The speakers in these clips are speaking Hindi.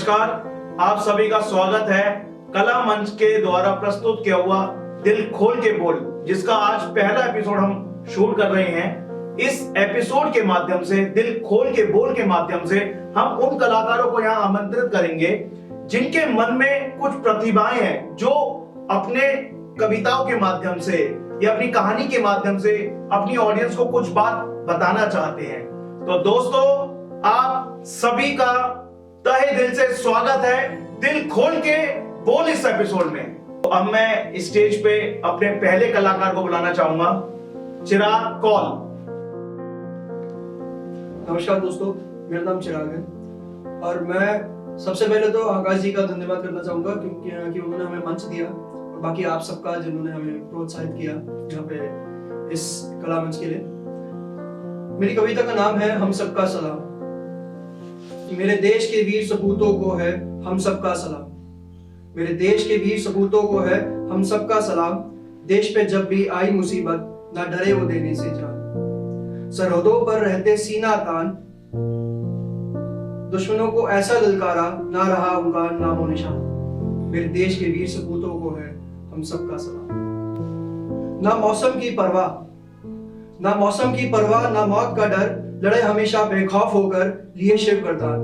नमस्कार, आप सभी का स्वागत है कला मंच के द्वारा प्रस्तुत किया हुआ दिल खोल के बोल, जिसका आज पहला एपिसोड हम शूट कर रहे हैं। इस एपिसोड के माध्यम से, दिल खोल के बोल के माध्यम से हम उन कलाकारों को यहाँ आमंत्रित करेंगे जिनके मन में कुछ प्रतिभाएं हैं, जो अपने कविताओं के माध्यम से या अपनी कहानी के माध्यम से अपनी ऑडियंस को कुछ बात बताना चाहते हैं। तो दोस्तों, आप सभी का तहे दिल से स्वागत है दिल खोल के बोल इस एपिसोड में। तो अब मैं स्टेज पे अपने पहले कलाकार को बुलाना चाहूंगा, चिराग कौल। नमस्कार दोस्तों, मेरा नाम चिराग है और मैं सबसे पहले तो आकाश जी का धन्यवाद करना चाहूंगा क्योंकि उन्होंने हमें मंच दिया, और बाकी आप सबका जिन्होंने हमें प्रोत्साहित किया यहाँ पे इस कला मंच के लिए। मेरी कविता का नाम है हम सबका सलाम। मेरे देश के वीर सपूतों को है हम सबका सलाम। मेरे देश के वीर सपूतों को है हम सबका सलाम। देश पे जब भी आई मुसीबत ना डरे वो देने से जान। सरहदों पर रहते सीना तान, दुश्मनों को ऐसा ललकारा ना रहा उनका नामो निशान। मेरे देश के वीर सपूतों को है हम सबका सलाम। ना मौसम की परवाह, ना मौसम की परवाह, ना मौत का डर, लड़े हमेशा बेखौफ होकर लिए शिव वरदान।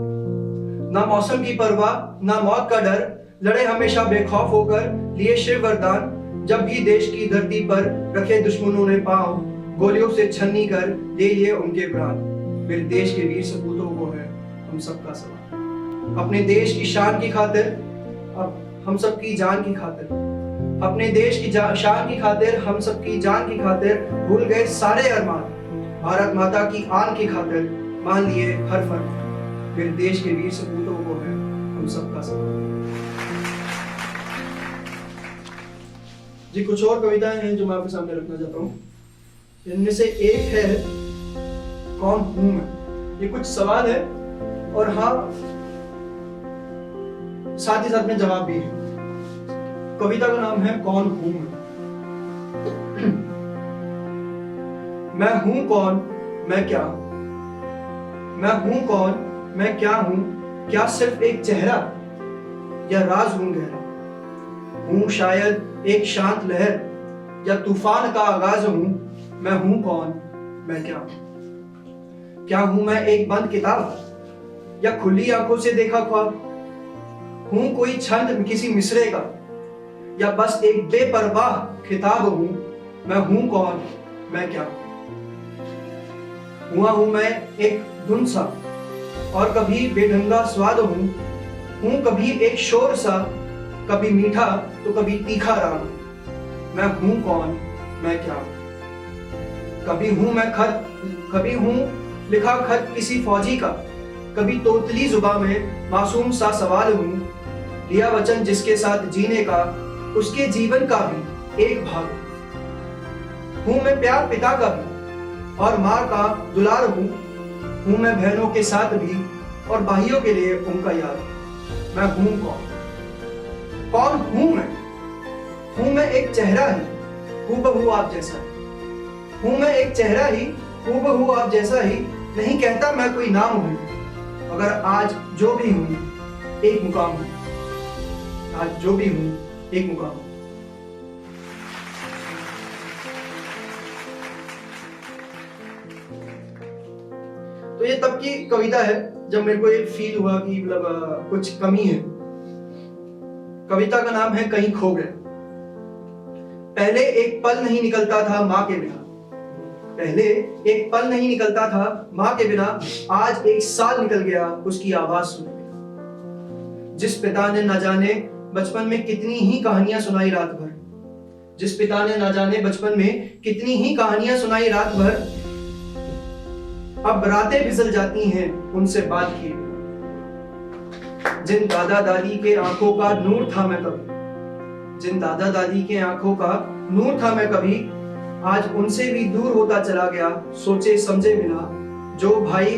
ना मौसम की परवाह, ना मौत का डर, लड़े हमेशा बेखौफ होकर लिए शिव वरदान। जब भी देश की धरती पर रखे दुश्मनों ने पांव, गोलियों से छन्नी कर ले लिए उनके प्राण। मेरे देश के वीर सपूतों को है हम सबका सलाम। अपने देश की शान की खातिर, अब हम सबकी जान की खातिर, अपने देश की शान की खातिर, हम सबकी जान की खातिर भूल गए सारे अरमान। भारत माता की आन की खातिर मान लिए हर फर्मान। मेरे देश के वीर सपूतों को है हम सबका सलाम। जी, कुछ और कविताएं हैं जो मैं आपके सामने रखना चाहता हूँ। इनमें से एक है कौन हूं मैं। ये कुछ सवाल है और हाँ, साथ ही साथ में जवाब भी है। कविता का नाम है कौन हूं मैं हूं कौन, मैं क्या हूं। मैं हूं कौन, मैं क्या हूं। क्या सिर्फ एक चेहरा या राज हूं गहरा। हूं शायद एक शांत लहर या तूफान का आगाज हूं। मैं हूं कौन, मैं क्या हूं। क्या हूं मैं एक बंद किताब या खुली आंखों से देखा ख्वाब। हूं कोई छंद किसी मिसरे का या बस एक बेपरवाह खिताब हूं। मैं हूं कौन, मैं क्या हूं। हुआ हूं मैं एक धुन सा और कभी बेढंगा स्वाद हूं। हूं कभी एक शोर सा, कभी मीठा तो कभी तीखा राग। मैं हूं कौन, मैं क्या हूं। कभी हूं मैं खत, कभी हूं लिखा खत किसी फौजी का, कभी तोतली जुबान में मासूम सा सवाल हूं। लिया वचन जिसके साथ जीने का, उसके जीवन का भी एक भाग हूं। मैं प्यार पिता का भी और मां का दुलार हूं। मैं बहनों के साथ भी और भाइयों के लिए उनका यार। मैं हूं कौन, कौन हूं मैं। हूं मैं एक चेहरा ही हूबहू आप जैसा। हूं मैं एक चेहरा ही हूबहू आप जैसा ही। नहीं कहता मैं कोई नाम हूं, मगर आज जो भी हूं एक मुकाम हूं। आज जो भी हूं एक मुकाम हूं। तो ये तब की कविता है जब मेरे को ये फील हुआ कि मतलब कुछ कमी है। कविता का नाम है कहीं खो गए। पहले एक पल नहीं निकलता था माँ के बिना। पहले एक पल नहीं निकलता था माँ के बिना। आज एक साल निकल गया उसकी आवाज सुने बिना। जिस पिता ने न जाने बचपन में कितनी ही कहानियां सुनाई रात भर। जिस पिता ने न जाने बचपन में कितनी ही कहानियां सुनाई रात भर। अब रातें फिसल जाती हैं उनसे बात किए। जिन दादा दादी के आंखों का नूर था मैं कभी, जिन दादा दादी के आंखों का नूर था मैं कभी, आज उनसे भी दूर होता चला गया सोचे समझे बिना। जो भाई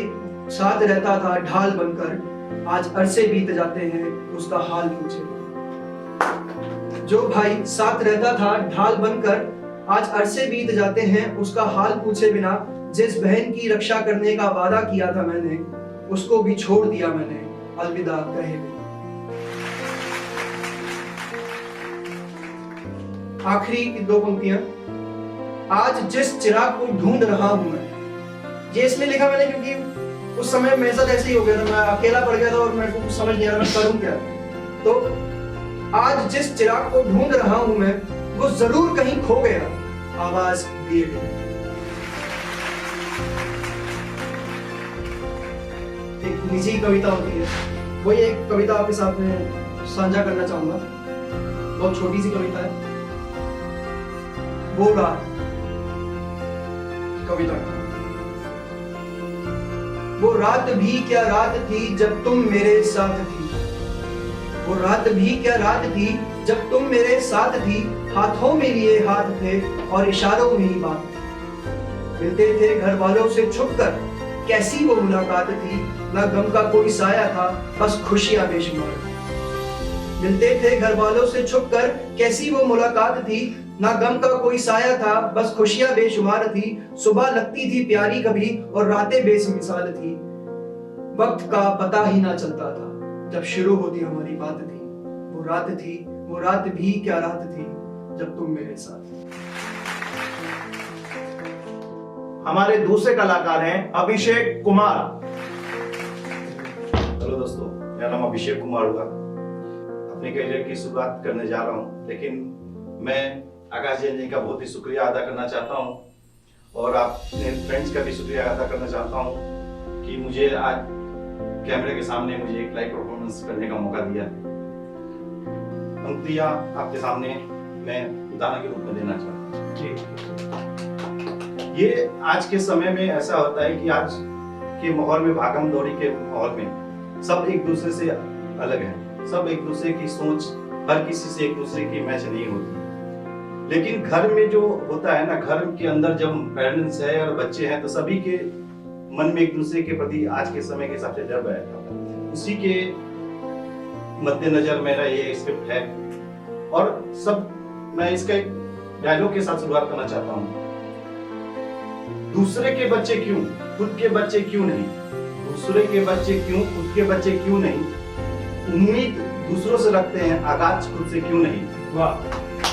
साथ रहता था ढाल बनकर, आज अरसे बीत जाते हैं उसका हाल पूछे। जो भाई साथ रहता था ढाल बनकर, आज अरसे बीत जाते हैं उसका हाल पूछे बिना। जिस बहन की रक्षा करने का वादा किया था मैंने, उसको भी छोड़ दिया मैंने अलविदा कहे बिना। आखिरी की 2 पंक्तियां, आज जिस चिराग को ढूंढ रहा हूं मैं। ये इसलिए लिखा मैंने क्योंकि उस समय मेरे साथ ऐसे ही हो गया था, मैं अकेला पड़ गया था और मेरे को कुछ समझ नहीं आ रहा मैं करूं क्या। तो आज जिस चिराग को ढूंढ रहा हूं मैं, वो जरूर कहीं खो गया, आवाज दिए गई। एक निजी कविता होती है, वही एक कविता आपके साथ में साझा करना चाहूंगा। बहुत छोटी सी कविता है। वो रात, कविता। वो रात भी क्या रात थी जब तुम मेरे साथ थी। वो रात भी क्या रात थी जब तुम मेरे साथ थी। हाथों में लिए हाथ थे और इशारों में ही बात थी। मिलते थे घर वालों से छुपकर, कैसी वो मुलाकात थी। ना गम का कोई साया था, बस खुशियां बेशुमार थी। मिलते थे घर वालों से छुपकर, कैसी वो मुलाकात थी। ना गम का कोई साया था, बस खुशियां बेशुमार थी। सुबह लगती थी प्यारी कभी और रातें बेमिसाल थी। वक्त का पता ही ना चलता था जब शुरू होती हमारी बात थी। वो रात थी, वो रात भी क्या रात थी जब तुम मेरे साथ थी। हमारे दूसरे कलाकार हैं अभिषेक कुमार। हेलो दोस्तों, मेरा नाम अभिषेक कुमार हुआ। अपने करियर की शुरुआत करने जा रहा हूँ, लेकिन मैं आकाश जैन जी का बहुत ही शुक्रिया अदा करना चाहता हूँ और अपने फ्रेंड्स का भी शुक्रिया अदा करना चाहता हूँ कि मुझे आज कैमरे के सामने मुझे एक लाइव परफॉर्मेंस करने का मौका दिया। पंक्तियाँ आपके सामने मैं उदाहरण के रूप में देना चाहता हूँ। ये आज के समय में ऐसा होता है कि आज के माहौल में, भागम दौड़ी के माहौल में सब एक दूसरे से अलग हैं। सब एक दूसरे की सोच, हर किसी से एक दूसरे की मैच नहीं होती। लेकिन घर में जो होता है ना, घर के अंदर जब पेरेंट्स है और बच्चे हैं तो सभी के मन में एक दूसरे के प्रति आज के समय के हिसाब से डर बैठा है। उसी के मद्देनजर मेरा ये स्क्रिप्ट है और सब मैं इसका एक डायलॉग के साथ शुरुआत करना चाहता हूँ। दूसरे के बच्चे क्यों, खुद के बच्चे क्यों नहीं। दूसरे के बच्चे क्यों, खुद के बच्चे क्यों नहीं। उम्मीद दूसरों से रखते हैं, आगाज खुद से क्यों नहीं। वाह।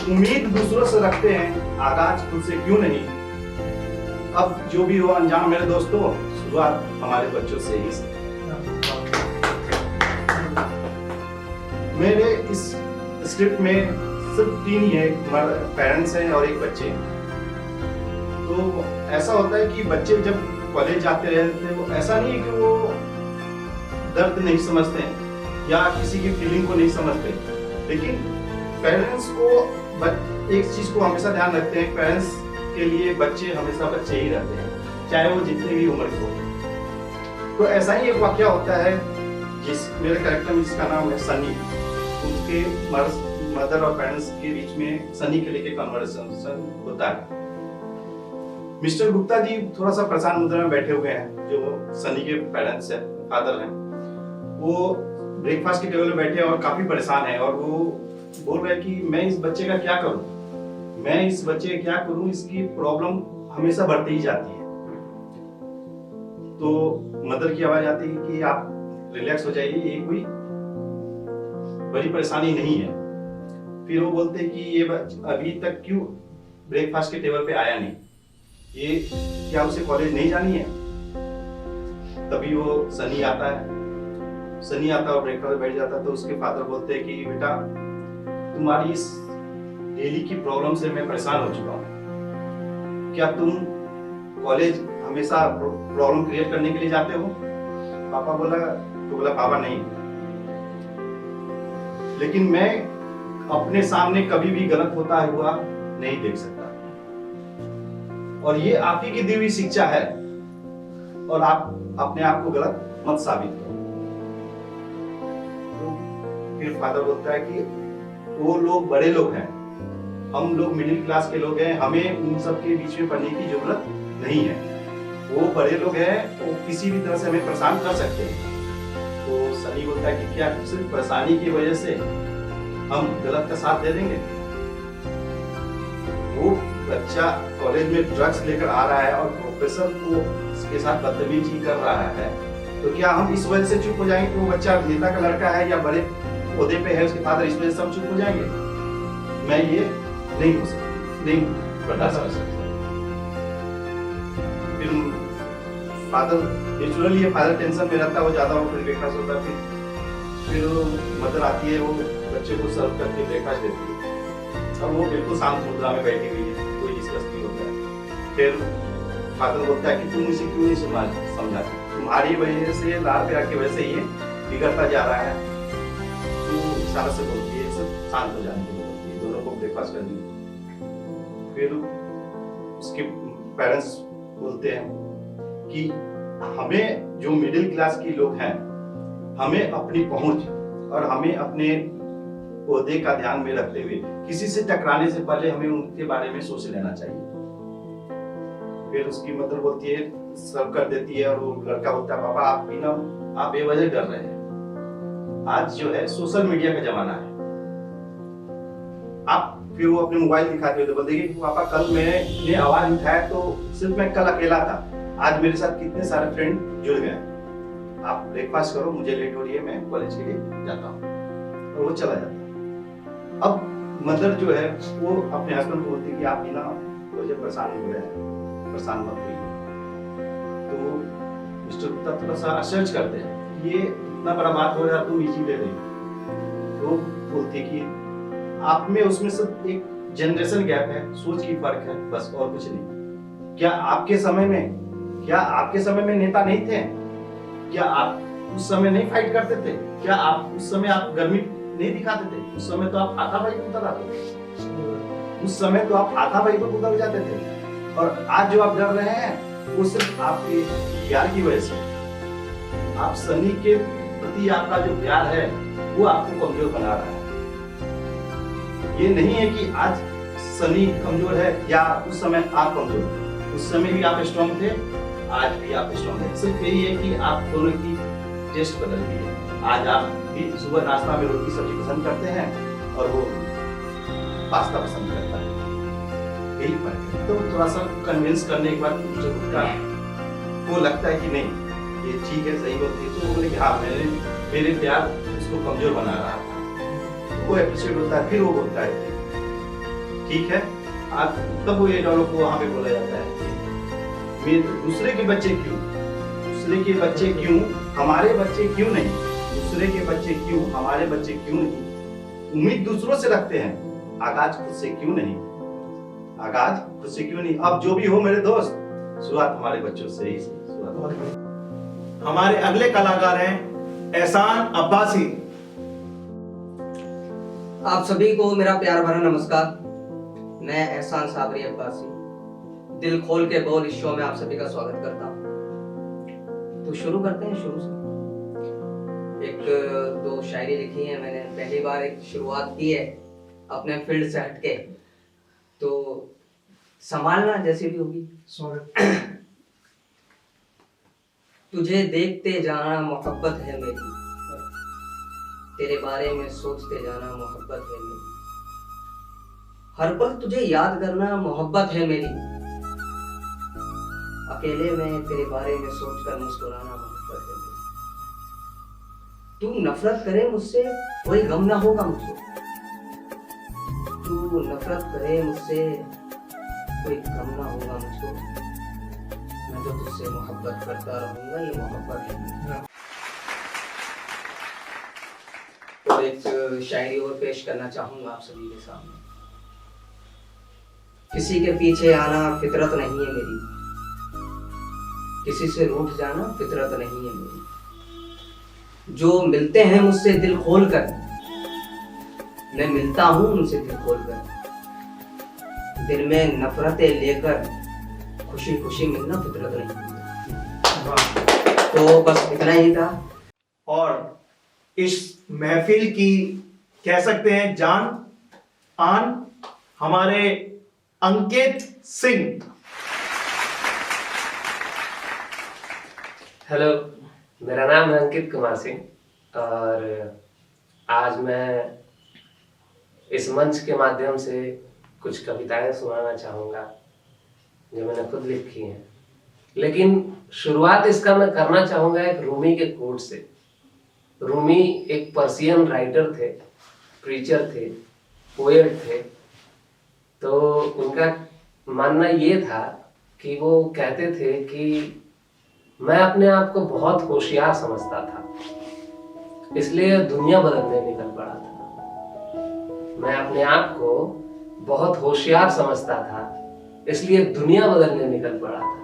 उम्मीद दूसरों से रखते हैं, आगाज खुद से क्यों नहीं। अब जो भी हो अंजाम मेरे दोस्तों, शुरुआत हमारे बच्चों से ही से। मेरे इस स्क्रिप्ट में सिर्फ 3 ही है, पेरेंट्स हैं और एक बच्चे हैं। तो ऐसा होता है कि बच्चे जब कॉलेज जाते रहते हैं, वो ऐसा नहीं है कि वो दर्द नहीं समझते हैं या किसी की फीलिंग को नहीं समझते, लेकिन पेरेंट्स को एक चीज को हमेशा ध्यान रखते हैं, पेरेंट्स के लिए बच्चे हमेशा बच्चे ही रहते हैं, चाहे वो जितने भी उम्र के हो। तो ऐसा ही एक वाकया होता है जिस मेरे कैरेक्टर में, जिसका नाम है सनी। उसके मदर और पेरेंट्स के बीच में सनी के लेके कन्वर्सेशन होता है। मिस्टर गुप्ता जी थोड़ा सा परेशान मुद्रा में बैठे हुए हैं, जो सनी के पेरेंट्स हैं, फादर हैं। वो ब्रेकफास्ट के टेबल पे बैठे हैं और काफी परेशान हैं और वो बोल रहे हैं कि मैं इस बच्चे का क्या करूं, मैं इस बच्चे का क्या करूं, इसकी प्रॉब्लम हमेशा बढ़ती ही जाती है। तो मदर की आवाज आती है कि आप रिलैक्स हो जाइए, ये कोई बड़ी परेशानी नहीं है। फिर वो बोलते हैं कि ये अभी तक क्यों ब्रेकफास्ट के टेबल पे आया नहीं, ये क्या उसे कॉलेज नहीं जानी है। तभी वो सनी आता है और ब्रेकफास्ट बैठ जाता है। तो उसके फादर बोलते हैं कि बेटा, तुम्हारी इस डेली की प्रॉब्लम से मैं परेशान हो चुका हूँ। क्या तुम कॉलेज हमेशा प्रॉब्लम क्रिएट करने के लिए जाते हो। पापा बोला पापा नहीं, लेकिन मैं अपने सामने कभी भी गलत होता हुआ नहीं देख सकता और ये आप ही की दी हुई शिक्षा है और आप अपने आप को गलत मत साबित करो। तो फिर फादर बोलता है कि वो लोग बड़े लोग हैं, हम लोग मिडिल क्लास के लोग हैं, हमें उन सब के बीच में पढ़ने की जरूरत नहीं है। वो बड़े लोग हैं, वो किसी भी तरह से हमें परेशान कर सकते हैं। तो सनी बोलता है कि क्या सिर्फ परेशानी की वजह से हम गलत का साथ दे देंगे। वो बच्चा कॉलेज में ड्रग्स लेकर आ रहा है और प्रोफेसर को इसके साथ बदतमीजी कर रहा है, तो क्या हम इस वजह से चुप हो जाएंगे कि वो बच्चा नेता का लड़का है या बड़े ओहदे पे है, उसके फादर, इस वजह से हम चुप हो जाएंगे। मैं ये नहीं हो सकती, नहीं बर्दाश्त कर सकते। फिर फादर नेचुरली ये फादर टेंशन में रहता है, वो ज्यादा वो फिर ब्रेकफास्ट होता है, फिर मदर आती है, वो बच्चे को सर्व करके ब्रेकफास्ट देती है और वो बिल्कुल शांत मुद्रा में बैठी हुई है, कोई डिस्कस नहीं होता है। फिर फादर बोलता है कि तुम इसे क्यों नहीं समझाती, तुम्हारी वजह से लाल प्यार की वजह से ये बिगड़ता जा रहा है। तो इशारा से बोलती है सब शांत हो जाने के लिए बोलती है, दोनों को ब्रेकफास्ट करनी। फिर उसके पेरेंट्स बोलते हैं कि हमें जो मिडिल क्लास के लोग हैं, हमें अपनी पहुंच और हमें अपने ओहदे का ध्यान में रखते हुए किसी से टकराने से पहले हमें उनके बारे में सोच लेना चाहिए। फिर उसकी मदर बोलती है, सर्व कर देती है और वो लड़का बोलता है पापा आप भी ना, आप बेवजह डर रहे हैं। आज जो है सोशल मीडिया का जमाना है। आप फिर वो अपने मोबाइल दिखाते हुए तो बोलते कि पापा कल मैंने आवाज उठाया तो सिर्फ मैं कल अकेला था, आज मेरे साथ कितने सारे फ्रेंड जुड़ गए। आप ब्रेकफास्ट करो, मुझे लेट हो रही है, मैं कॉलेज के लिए जाता हूँ। और वो चला जाता है। अब मदर जो है वो अपने हस्बैंड को बोलती है कि आप भी ना मुझे परेशान हो रहे हैं, परेशान मत होइए। तो मिस्टर गुप्ता थोड़ा सा सर्च करते हैं, ये इतना बड़ा बात हो रहा है, तुम इसी ले रही हो। तो बोलती है कि आप में उसमें सिर्फ एक जनरेशन गैप है, सोच की फर्क है, बस और कुछ नहीं। क्या आपके समय में नेता नहीं थे? क्या आप उस समय नहीं फाइट करते थे? क्या आप उस समय आप गर्मी नहीं दिखाते थे? उस समय तो आप हाथापाई को उतर आते थे, उस समय तो आप हाथापाई को उतर जाते थे। और आज जो आप डर रहे हैं वो सिर्फ आपके प्यार की वजह से। आप सनी के प्रति आपका जो प्यार है वो आपको कमजोर बना रहा है। ये नहीं है कि आज सनी कमजोर है या उस समय आप कमजोर थे। उस समय भी आप स्ट्रॉन्ग थे, आज भी आप स्ट्रॉन्ग हैं। सिर्फ यही है कि आप दोनों की टेस्ट बदल गई है। आज आप भी सुबह नाश्ता में रोटी सब्जी पसंद करते हैं और वो पास्ता पसंद करता है, यही फर्क है। तो थोड़ा सा कन्विंस करने के बाद वो लगता है कि नहीं ये ठीक है, सही बोलती है। तो वो बोले कि हाँ मेरे प्यार उसको कमजोर बना रहा था, वो एप्रिशिएट होता है। फिर वो बोलता है ठीक है। आज तब वो ये डॉलों को वहां पे बोला जाता है कि दूसरे के बच्चे क्यों, दूसरे के बच्चे क्यों, हमारे बच्चे क्यों नहीं, दूसरे के बच्चे क्यों, हमारे बच्चे क्यों नहीं। उम्मीद दूसरों से रखते हैं, आगाज खुद से क्यों नहीं, आगाज खुद से क्यों नहीं। अब जो भी हो मेरे दोस्त, शुरुआत हमारे बच्चों से ही शुरुआत। हमारे अगले कलाकार हैं एहसान अब्बासी। आप सभी को मेरा प्यार भरा नमस्कार। मैं एहसान साबरी अब्बासी दिल खोल के बोल इस शो में आप सभी का स्वागत करता हूँ। तो शुरू करते हैं शुरू से। एक दो शायरी लिखी है मैंने, पहली बार एक शुरुआत की है अपने फील्ड से हटके, तो संभालना जैसी भी होगी। तुझे देखते जाना मोहब्बत है मेरी, तेरे बारे में सोचते जाना मोहब्बत है मेरी, हर पल तुझे याद करना मोहब्बत है मेरी, अकेले में तेरे बारे में सोचकर मुस्कुराना मोहब्बत है मेरी। तू नफरत करे मुझसे कोई गम ना होगा मुझको, तू नफरत करे मुझसे कोई गम ना होगा मुझको, मैं तो तुझसे मोहब्बत करता रहूंगा, ये मोहब्बत है। तो एक शायरी और पेश करना चाहूंगा आप सभी के सामने। किसी के पीछे आना फितरत नहीं है मेरी, किसी से रूठ जाना फितरत नहीं है मेरी, जो मिलते हैं मुझसे दिल खोल कर, मैं मिलता हूं उनसे दिल खोल कर, दिल में नफरतें लेकर खुशी खुशी मिलना फितरत नहीं। तो बस इतना ही था। और इस महफिल की कह सकते हैं जान आन हमारे अंकित सिंह। हेलो, मेरा नाम है अंकित कुमार सिंह और आज मैं इस मंच के माध्यम से कुछ कविताएं सुनाना चाहूँगा जो मैंने खुद लिखी हैं। लेकिन शुरुआत इसका मैं करना चाहूँगा एक रूमी के कोट से। रूमी एक पर्शियन राइटर थे, प्रीचर थे, पोएट थे तो उनका मानना ये था कि वो कहते थे कि मैं अपने आप को बहुत होशियार समझता था, इसलिए दुनिया बदलने निकल पड़ा था। मैं अपने आप को बहुत होशियार समझता था, इसलिए दुनिया बदलने निकल पड़ा था।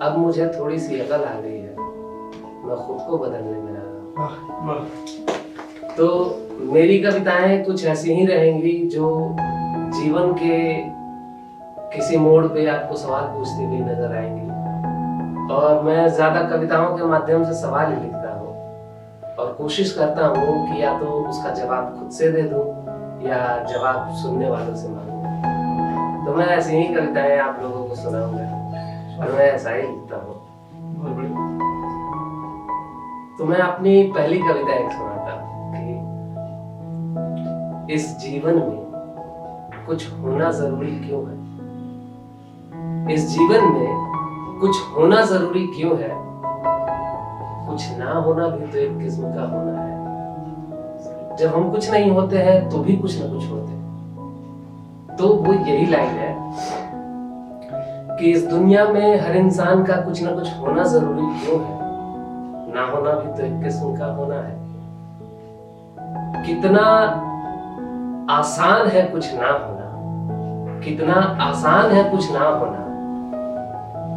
अब मुझे थोड़ी सी अकल आ गई है, मैं खुद को बदलने में लगा हूं। वाह वाह। तो मेरी कविताएं कुछ ऐसी ही रहेंगी जो जीवन के किसी मोड़ पे आपको सवाल पूछती हुई नजर आएंगी, और मैं ज्यादा कविताओं के माध्यम से सवाल ही लिखता हूँ और कोशिश करता हूँ कि या तो उसका जवाब खुद से दे दूं या जवाब सुनने वालों से मांगूं। तो मैं ऐसी ही कविताएं आप लोगों को सुनाऊंगा और मैं ऐसा ही लिखता हूँ। बहुत बढ़िया। तो मैं अपनी पहली कविता एक सुनाता हूँ कि इस जीवन में कुछ होना जरूरी क्यों है। इस जीवन में कुछ होना जरूरी क्यों है, कुछ ना होना भी तो एक किस्म का होना है। जब हम कुछ नहीं होते हैं तो भी कुछ ना कुछ होते हैं। तो वो यही लाइन है कि इस दुनिया में हर इंसान का कुछ ना कुछ होना जरूरी क्यों है, ना होना भी तो एक किस्म का होना है। कितना आसान है कुछ ना होना, कितना आसान है कुछ ना होना,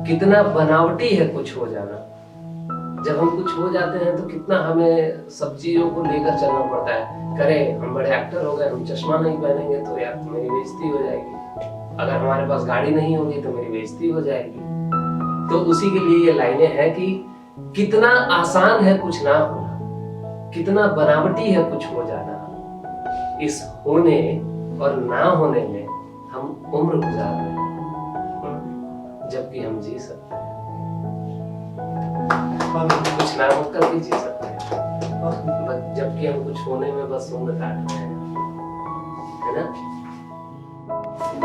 कितना बनावटी है कुछ हो जाना। जब हम कुछ हो जाते हैं तो कितना हमें सब चीजों को लेकर चलना पड़ता है। करे हम बड़े एक्टर हो गए, हम चश्मा नहीं पहनेंगे तो यार तो मेरी बेइज्जती हो जाएगी, अगर हमारे पास गाड़ी नहीं होगी तो मेरी बेइज्जती हो जाएगी। तो उसी के लिए ये लाइनें हैं कि कितना आसान है कुछ ना होना, कितना बनावटी है कुछ हो जाना। इस होने और ना होने में हम उम्र गुजार रहे हैं, जबकि हम जी सकते हैं। कुछ ना होकर भी जी सकते हैं, जबकि हम कुछ होने में बस उम्र काट रहे हैं, है ना।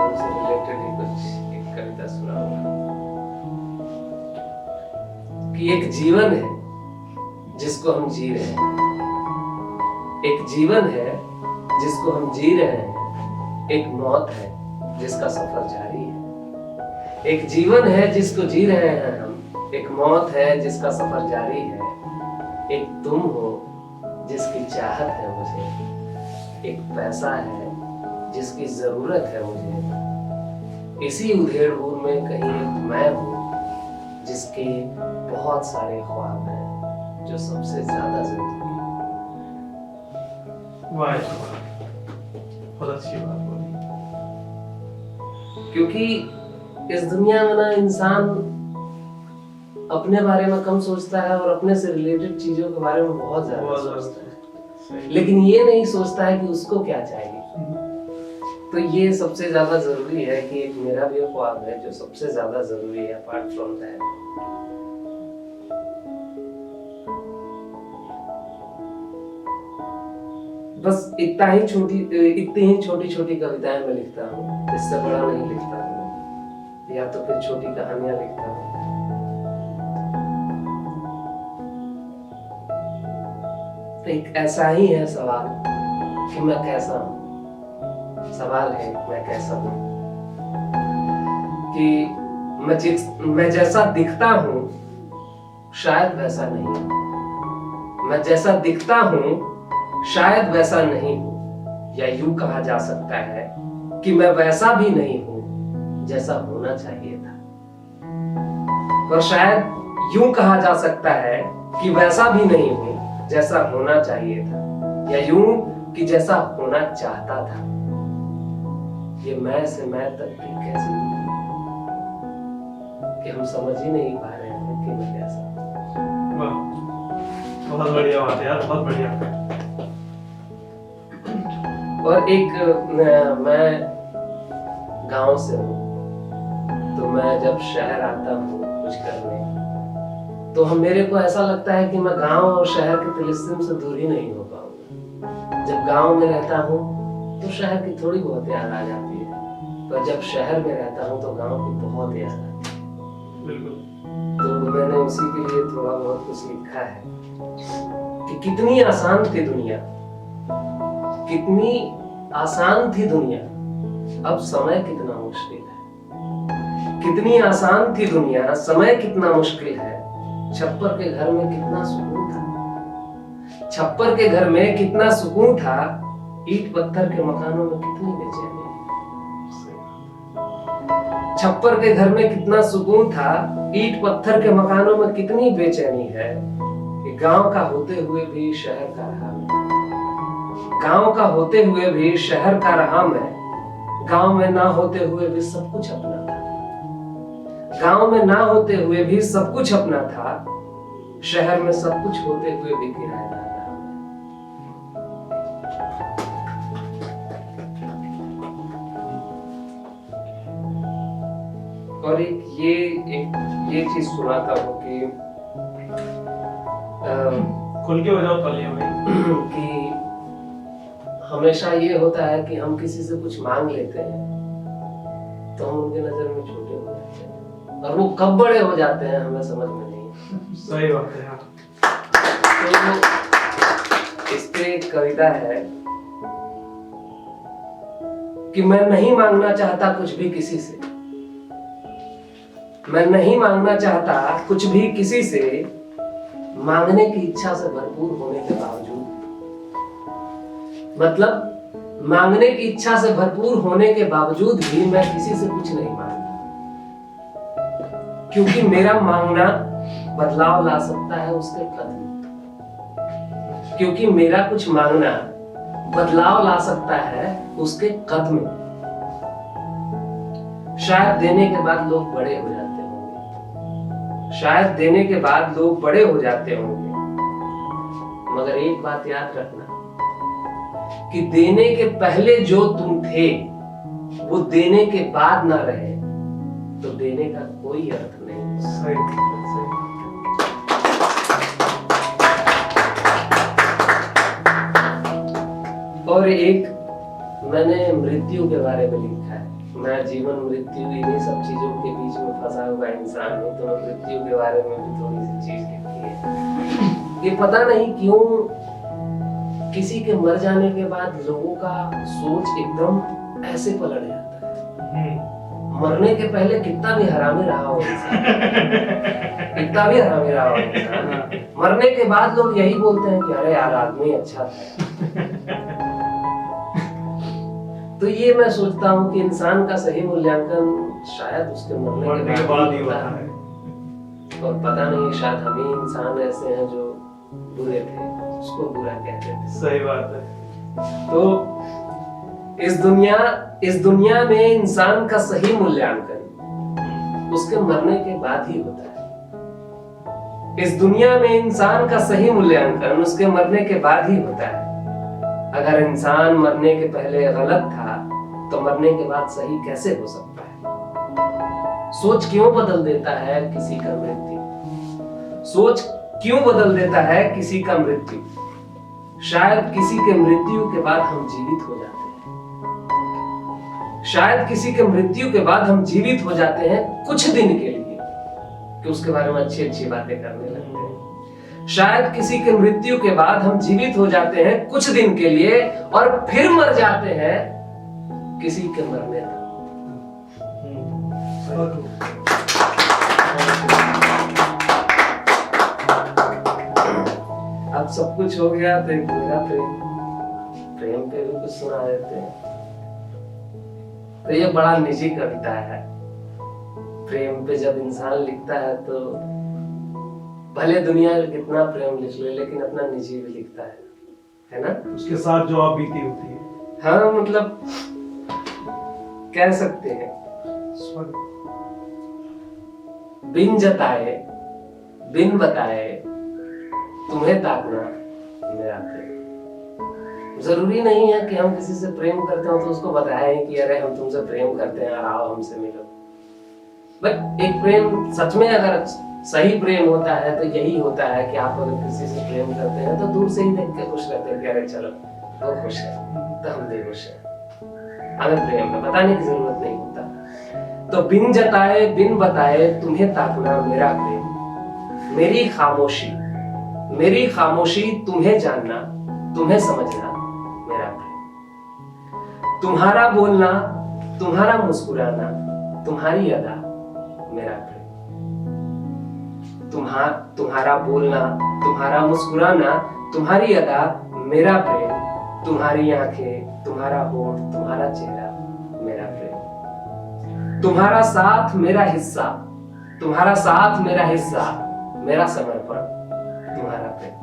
उनसे रिलेटेड ही कुछ एक कविता सुनाऊंगा कि एक जीवन है जिसको हम जी रहे हैं, एक जीवन है जिसको हम जी रहे हैं, एक मौत है जिसका सफर जारी है। एक जीवन है जिसको जी रहे हैं हम, एक मौत है जिसका सफर जारी है। एक तुम हो जिसकी चाहत है मुझे, एक पैसा है जिसकी जरूरत है मुझे। इसी उधेड़-बुन में कहीं एक मैं हूँ जिसके बहुत सारे ख्वाब हैं जो सबसे ज्यादा जरूरी है। वाह वाह, बहुत अच्छी बात बोली। क्योंकि इस दुनिया में ना इंसान अपने बारे में कम सोचता है और अपने से रिलेटेड चीजों के बारे में बहुत ज्यादा सोचता है, लेकिन ये नहीं सोचता है कि उसको क्या चाहिए। तो ये सबसे ज्यादा जरूरी है कि एक मेरा भी ख्वाब है जो सबसे ज्यादा जरूरी है अपार्ट फ्रॉम दैट। बस इतना ही इतनी ही छोटी छोटी कविताएं मैं लिखता हूँ, इससे बड़ा नहीं लिखता हूँ, या तो फिर छोटी कहानियां लिखता हूँ। तो एक ऐसा ही है सवाल कि मैं कैसा हूँ। सवाल है मैं कैसा हूँ, कि मैं जैसा दिखता हूँ शायद वैसा नहीं हूँ। मैं जैसा दिखता हूँ शायद वैसा नहीं हूँ, या यूं कहा जा सकता है कि मैं वैसा भी नहीं हूँ जैसा होना चाहिए था। पर शायद यूं कहा जा सकता है कि वैसा भी नहीं हूँ जैसा होना चाहिए था, या यूं कि जैसा होना चाहता था। ये मैं से मैं तक की कैसी दूरी कि हम समझ ही नहीं पा रहे हैं कि मैं कैसा। वाह, बहुत बढ़िया बात है यार, बहुत बढ़िया। और एक मैं गांव से हूँ, तो मैं जब शहर आता हूँ कुछ करने, तो मेरे को ऐसा लगता है कि मैं गांव और शहर के तिलिस्म से दूर ही नहीं हो पाऊंगा। जब गांव में रहता हूँ तो शहर की थोड़ी बहुत याद आ जाती है, पर जब शहर में रहता हूँ तो गांव की बहुत याद आती है। बिल्कुल। तो मैंने उसी के लिए थोड़ा बहुत कुछ लिखा है कि कितनी आसान थी दुनिया, कितनी आसान थी दुनिया अब समय कितना मुश्किल है, कितनी आसान थी दुनिया, समय कितना मुश्किल है। छप्पर के घर में कितना सुकून था, छप्पर के घर में कितना सुकून था, ईंट पत्थर के मकानों में कितनी बेचैनी है। छप्पर के घर में कितना सुकून था, ईंट पत्थर के मकानों में कितनी बेचैनी है। कि गांव का होते हुए भी शहर का रहा मैं, गांव का होते हुए भी शहर का रहा मैं, गांव में ना होते हुए भी सब कुछ अपना था, गांव में ना होते हुए भी सब कुछ अपना था, शहर में सब कुछ होते हुए भी किराएदार रहा मैं। और एक ये चीज सुनाता हूँ कि खुल के हो जाओ तालियां भाई। कि हमेशा ये होता है कि हम किसी से कुछ मांग लेते हैं तो हम उनके नजर में छोटे हो जाते हैं, और वो कब बड़े हो जाते हैं हमें समझ में नहीं। सही बात है। हाँ। तो इस पे एक कविता है कि मैं नहीं मांगना चाहता कुछ भी किसी से, मैं नहीं मांगना चाहता कुछ भी किसी से, मांगने की इच्छा से भरपूर होने के बावजूद, मतलब मांगने की इच्छा से भरपूर होने के बावजूद भी मैं किसी से कुछ नहीं मांगता, क्योंकि मेरा मांगना बदलाव ला सकता है उसके कदम, क्योंकि मेरा कुछ मांगना बदलाव ला सकता है उसके कदम। शायद देने के बाद लोग बड़े हो जाते होंगे, शायद देने के बाद लोग बड़े हो जाते होंगे, मगर एक बात याद रखना कि देने के पहले जो तुम थे वो देने के बाद ना रहे तो देने का कोई अर्थ नहीं। सही। और एक मैंने मृत्यु के बारे में लिखा है, मैं जीवन मृत्यु इन्हीं सब चीजों के बीच में फंसा हुआ इंसान हूँ, तो मैं मृत्यु के बारे में भी थोड़ी सी चीज लिखी है। ये पता नहीं क्यों किसी के मर जाने के बाद लोगों का सोच एकदम ऐसे पलट जाता है। मरने के पहले कितना भी हरामी रहा हो इंसान, कितना भी हरामी रहा हो इंसान, मरने के बाद लोग यही बोलते हैं कि अरे यार आदमी अच्छा था। तो ये मैं सोचता हूँ कि इंसान का सही मूल्यांकन शायद उसके मरने के बाद ही होता है, और पता नहीं शायद हम ही इंसान ऐसे हैं जो बुरे थे, उसको बुरा कहते थे। सही बात है। तो इस दुनिया में इंसान का सही मूल्यांकन उसके मरने के बाद ही होता है। इस दुनिया में इंसान का सही मूल्यांकन उसके मरने के बाद ही होता है। अगर इंसान मरने के पहले गलत था तो मरने के बाद सही कैसे हो सकता है? सोच क्यों बदल देता है किसी का मृत्यु? सोच क्यों बदल देता है किसी का मृत्यु? शायद किसी के मृत्यु के बाद हम जीवित हो जाते हैं, शायद किसी के मृत्यु के बाद हम जीवित हो जाते हैं कुछ दिन के लिए, कि उसके बारे में अच्छी अच्छी बातें करने लगते हैं। शायद किसी के मृत्यु के बाद हम जीवित हो जाते हैं कुछ दिन के लिए और फिर मर जाते हैं किसी के मरने तक। अब सब कुछ हो गया तो एक मेरा प्रेम पे भी कुछ सुना देते हैं। तो ये बड़ा निजी कविता है। प्रेम पे जब इंसान लिखता है तो भले दुनिया में कितना प्रेम लिख ले, लेकिन अपना निजी भी लिखता है ना? उसके साथ जो आप बीती होती है। हाँ, मतलब कह सकते हैं बिन जताए बिन बताए तुम्हें ताकना मेरा प्रेम। जरूरी नहीं है कि हम किसी से प्रेम करते हो तो उसको बताएं कि अरे हम तुमसे प्रेम करते हैं, आओ हमसे मिलो। बट एक प्रेम सच में अगर सही प्रेम होता है तो यही होता है कि आप अगर किसी से प्रेम करते हैं तो दूर से ही देख के खुश रहते हैं कि अरे चलो वो खुश है तो हम भी खुश हैं। हमें प्रेम में बताने की जरूरत नहीं होता। तो बिन जताए बिन बताए तुम्हें ताकना मेरा प्रेम, मेरी खामोशी तुम्हें जानना तुम्हें समझना मेरा प्रेम, तुम्हारा बोलना तुम्हारा मुस्कुराना, तुम्हारी अदा मेरा प्रेम। तुम्हारा बोलना, तुम्हारा मुस्कुराना, तुम्हारी अदा मेरा प्रेम। तुम्हारी आंखें, तुम्हारा होंठ, तुम्हारा चेहरा मेरा प्रेम। तुम्हारा साथ मेरा हिस्सा, तुम्हारा साथ मेरा हिस्सा, मेरा समर्पण, तुम्हारा प्रेम।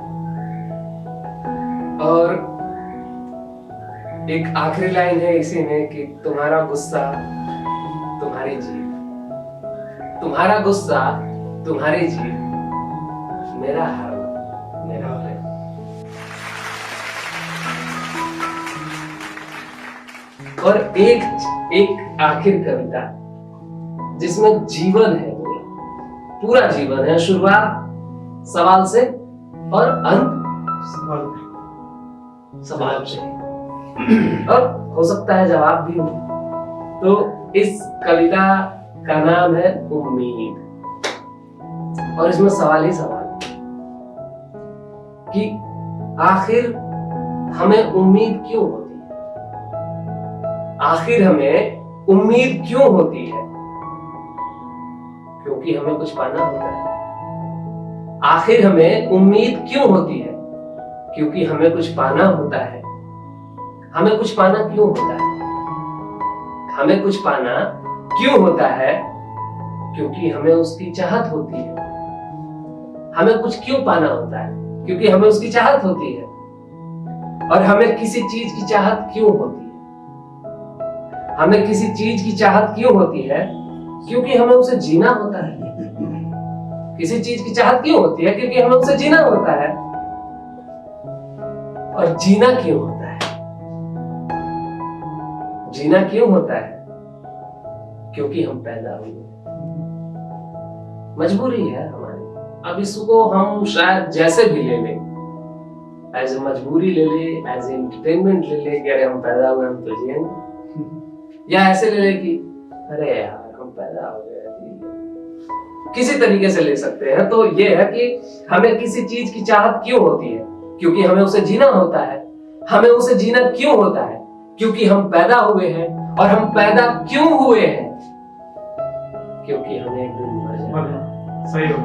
और एक आखिरी लाइन है इसी में कि तुम्हारा गुस्सा, तुम्हारी जीत, तुम्हारा गुस्सा, तुम्हारी जीत, मेरा हारना, मेरा प्रेम। और एक आखिर कविता जिसमें जीवन है, पूरा जीवन है, शुरुआत सवाल से और अंत सवाल से, और हो सकता है जवाब भी हो। तो इस कविता का नाम है उम्मीद, और इसमें सवाल ही सवाल कि आखिर हमें उम्मीद क्यों होती है? आखिर हमें उम्मीद क्यों होती है? क्योंकि हमें कुछ पाना होता है। आखिर हमें उम्मीद क्यों होती है? क्योंकि हमें कुछ पाना होता है। हमें कुछ पाना क्यों होता है? हमें कुछ पाना क्यों होता है? क्योंकि हमें उसकी चाहत होती है। हमें कुछ क्यों पाना होता है? क्योंकि हमें उसकी चाहत होती है। और हमें किसी चीज की चाहत क्यों होती है? हमें किसी चीज की चाहत क्यों होती है? क्योंकि हमें उसे जीना होता है। किसी चीज की चाहत क्यों होती है? क्योंकि हमें उसे जीना होता है। और जीना क्यों होता है? जीना क्यों होता है? क्योंकि हम पैदा हुए, मजबूरी है हमारी। अब इसको हम शायद जैसे भी ले लें, एज ए मजबूरी ले ले, एज ए एंटरटेनमेंट ले ले कि अरे हम पैदा हुए, हम तो जिएंगे, या ऐसे ले ले कि अरे यार हम पैदा हो गए। किसी तरीके से ले सकते हैं। तो ये है कि हमें किसी चीज की चाहत क्यों होती है? क्योंकि हमें उसे जीना होता है। हमें उसे जीना क्यों होता है? क्योंकि हम पैदा हुए हैं। और हम पैदा क्यों हुए हैं? क्योंकि हमें एक दिन मर जाना है। सही हो।